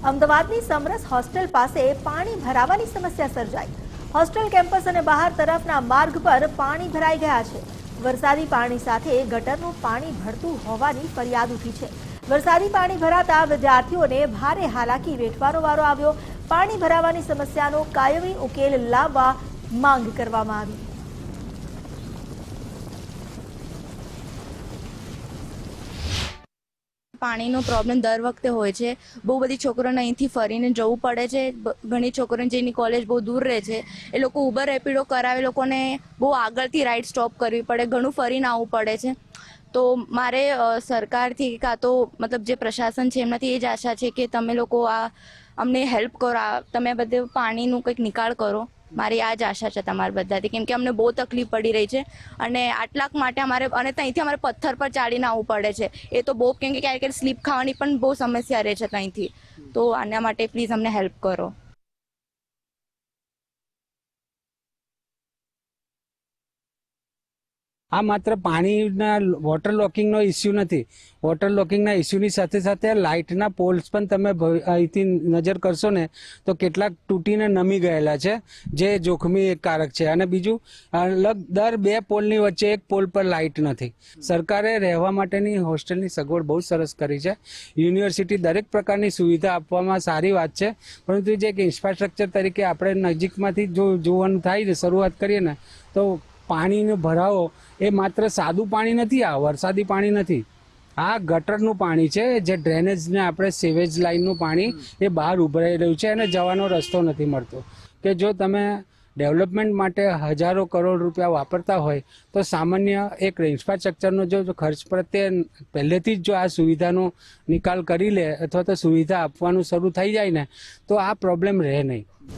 અમદાવાદની સમરસ હોસ્ટેલ પાસે પાણી ભરાવાની સમસ્યા સર્જાઈ। હોસ્ટેલ કેમ્પસ અને બહાર તરફના માર્ગ પર પાણી ભરાઈ ગયા છે। વરસાદી પાણી સાથે ગટરનું પાણી ભરતું હોવાની ફરિયાદ ઉઠી છે। વરસાદી પાણી ભરાતા વિદ્યાર્થીઓને ભારે હાલાકી વેઠવાનો વારો આવ્યો। પાણી ભરાવાની સમસ્યાનો કાયમી ઉકેલ લાવવા માંગ કરવામાં આવી। પાણીનો પ્રોબ્લેમ દર વખતે હોય છે। બહુ બધી છોકરીઓને અહીંથી ફરીને જવું પડે છે। ઘણી છોકરીઓને જેની કોલેજ બહુ દૂર રહે છે એ લોકો ઉબર રેપિડો કરાવે, લોકોને બહુ આગળથી રાઈડ સ્ટોપ કરવી પડે, ઘણું ફરીને આવવું પડે છે। તો મારે સરકારથી કાં તો મતલબ જે પ્રશાસન છે એમનાથી એ જ આશા છે કે તમે લોકો આ અમને હેલ્પ કરો, તમે બધે પાણીનું કંઈક નિકાલ કરો। મારી આ જ આશા છે તમારા બધાથી, કેમ કે અમને બહુ તકલીફ પડી રહી છે અને આટલાક માટે અમારે અને ત્યાંથી અમારે પથ્થર પર ચાડીને આવવું પડે છે। એ તો બહુ, કેમ કે ક્યારેક સ્લીપ ખાવાની પણ બહુ સમસ્યા રહે છે ત્યાંથી। તો આના માટે પ્લીઝ અમને હેલ્પ કરો। આ માત્ર પાણીના વોટર લોકિંગનો ઇસ્યુ નથી। વોટર લોકિંગના ઇસ્યુની સાથે સાથે લાઇટના પોલ્સ પણ તમે અહીંથી નજર કરશો ને તો કેટલાક તૂટીને નમી ગયેલા છે, જે જોખમી એક કારક છે। અને બીજું, દર 2 પોલની વચ્ચે એક પોલ પર લાઇટ નથી। સરકારે રહેવા માટેની હોસ્ટેલની સગવડ બહુ સરસ કરી છે। યુનિવર્સિટી દરેક પ્રકારની સુવિધા આપવામાં સારી વાત છે, પરંતુ જે એક ઇન્ફ્રાસ્ટ્રક્ચર તરીકે આપણે નજીકમાંથી જો જોવાનું થાય ને, શરૂઆત કરીએ ને, તો પાણીનો ભરાવો એ માત્ર સાદું પાણી નથી, આ વરસાદી પાણી નથી, આ ગટરનું પાણી છે, જે ડ્રેનેજને આપણે સેવેજ લાઇનનું પાણી એ બહાર ઉભરાઈ રહ્યું છે અને જવાનો રસ્તો નથી મળતો। કે જો તમે ડેવલપમેન્ટ માટે હજારો કરોડ રૂપિયા વાપરતા હોય તો સામાન્ય એક ઇન્ફ્રાસ્ટ્રક્ચરનો જો ખર્ચ પ્રત્યે પહેલેથી જ જો આ સુવિધાનો નિકાલ કરી લે અથવા તો સુવિધા આપવાનું શરૂ થઈ જાય ને, તો આ પ્રોબ્લેમ રહે નહીં।